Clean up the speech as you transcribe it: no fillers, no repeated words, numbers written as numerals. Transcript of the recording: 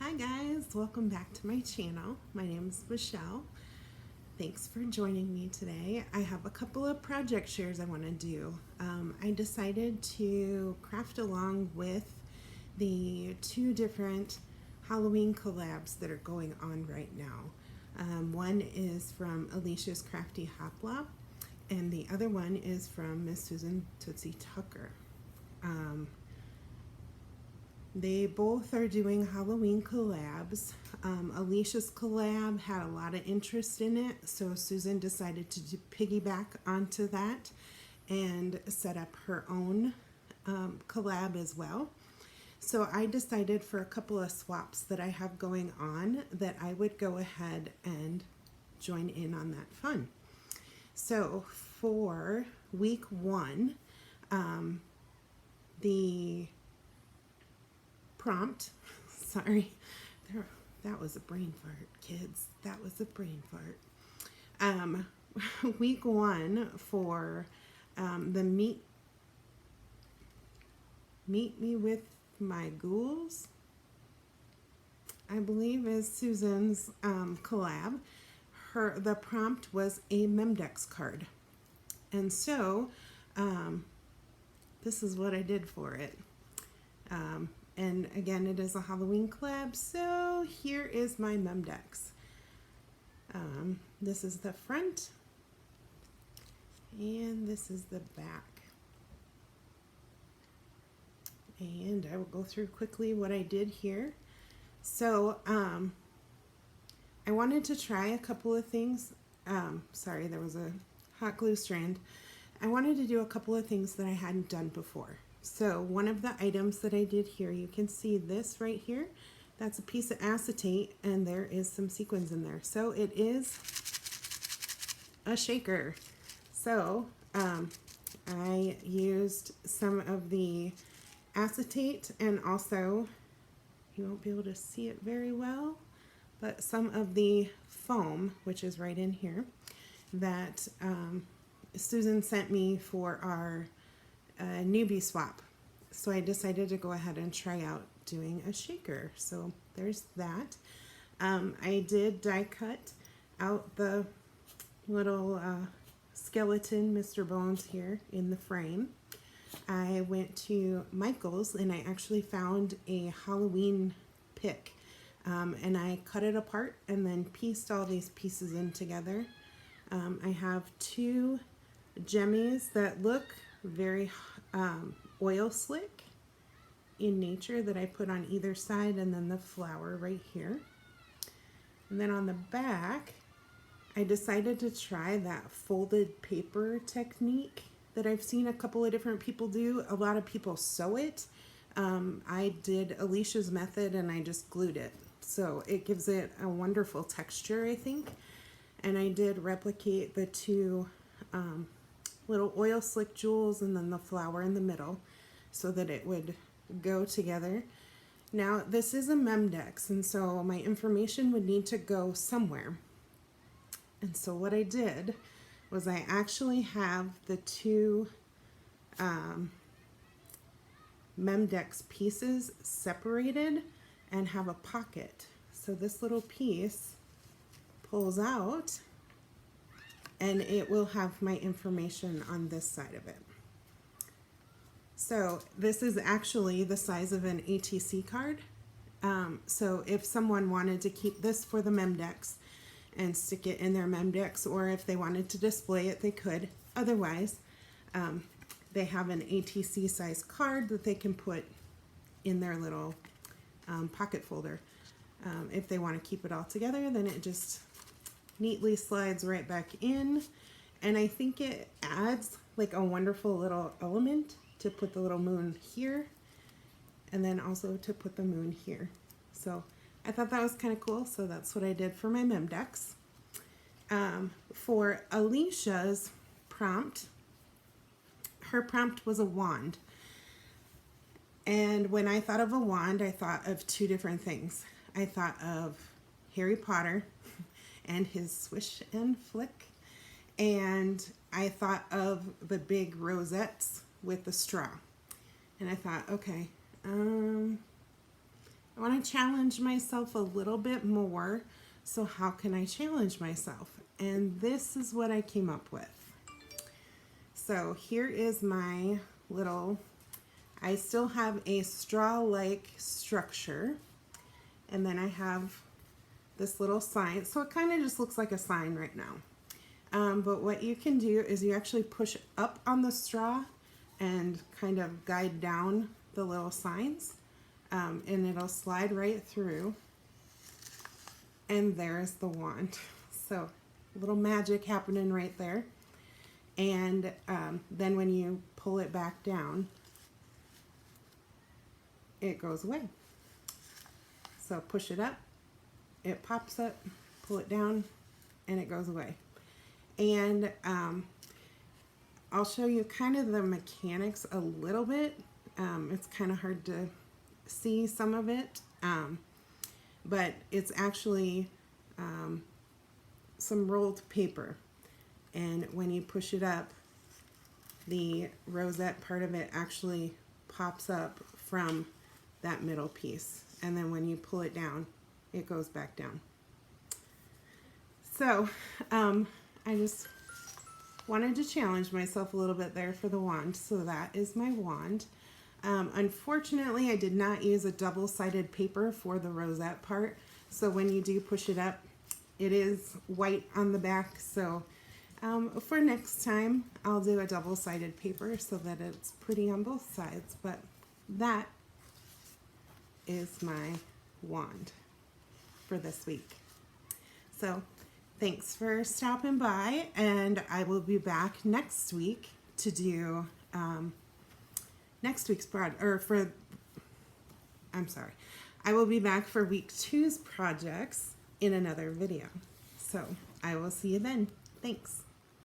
Hi guys, welcome back to my channel. My name is Michelle. Thanks for joining me today. I have a couple of project shares I want to do. I decided to craft along with the two different Halloween collabs that are going on right now. One is from Elisha's Crafty Hopla, and the other one is from Miss Susan Tootsie Tucker. They both are doing Halloween collabs. Alicia's collab had a lot of interest in it, so Susan decided to piggyback onto that and set up her own collab as well. So I decided for a couple of swaps that I have going on that I would go ahead and join in on that fun. So for week one, the prompt, sorry, that was a brain fart, kids. That was a brain fart. Week one for the meet me with my ghouls, I believe is Susan's collab. The prompt was a MemDex card, and so this is what I did for it. And again, it is a Halloween collab, so here is my MemDex. This is the front, and this is the back. And I will go through quickly what I did here. So I wanted to try a couple of things. Sorry, there was a hot glue strand. I wanted to do a couple of things that I hadn't done before. So one of the items that I did here, you can see this right here. That's a piece of acetate, and there is some sequins in there. So it is a shaker. So I used some of the acetate, and also, you won't be able to see it very well, but some of the foam, which is right in here, that Susan sent me for our newbie swap. So I decided to go ahead and try out doing a shaker. So there's that. I did die cut out the little skeleton Mr. Bones here in the frame. I went to Michael's and I actually found a Halloween pick, and I cut it apart and then pieced all these pieces in together. I have two jemmies that look very oil slick in nature that I put on either side, and then the flower right here. And then on the back, I decided to try that folded paper technique that I've seen a couple of different people do. A lot of people sew it. I did Alicia's method and I just glued it. So it gives it a wonderful texture, I think. And I did replicate the two little oil slick jewels and then the flower in the middle so that it would go together. Now this is a MemDex, and so my information would need to go somewhere. And so what I did was I actually have the two MemDex pieces separated and have a pocket. So this little piece pulls out and it will have my information on this side of it. So this is actually the size of an ATC card. So if someone wanted to keep this for the MemDex and stick it in their MemDex, or if they wanted to display it, they could. Otherwise, they have an ATC size card that they can put in their little pocket folder. If they want to keep it all together, then it just neatly slides right back in, and I think it adds like a wonderful little element to put the little moon here, and then also to put the moon here. So I thought that was kind of cool, so that's what I did for my MemDex. For Alicia's prompt, her prompt was a wand, and when I thought of a wand, I thought of two different things. I thought of Harry Potter and his swish and flick, and I thought of the big rosettes with the straw, and I thought, okay, I want to want to challenge myself a little bit more. So how can I challenge myself? And this is what I came up with. So here is my little, I still have a straw-like structure, and then I have this little sign. So it kind of just looks like a sign right now. But what you can do is you actually push up on the straw and kind of guide down the little signs, and it'll slide right through. And there's the wand. So a little magic happening right there. And then when you pull it back down, it goes away. So push it up, it pops up, pull it down, and it goes away. And I'll show you kind of the mechanics a little bit. It's kind of hard to see some of it, but it's actually some rolled paper. And when you push it up, the rosette part of it actually pops up from that middle piece. And then when you pull it down, it goes back down. So I just wanted to challenge myself a little bit there for the wand. So that is my wand. Unfortunately, I did not use a double-sided paper for the rosette part. So when you do push it up, it is white on the back. So for next time, I'll do a double-sided paper so that it's pretty on both sides. But that is my wand for this week. So thanks for stopping by, and I will be back next week to do next week's I will be back for week 2's projects in another video. So I will see you then. Thanks.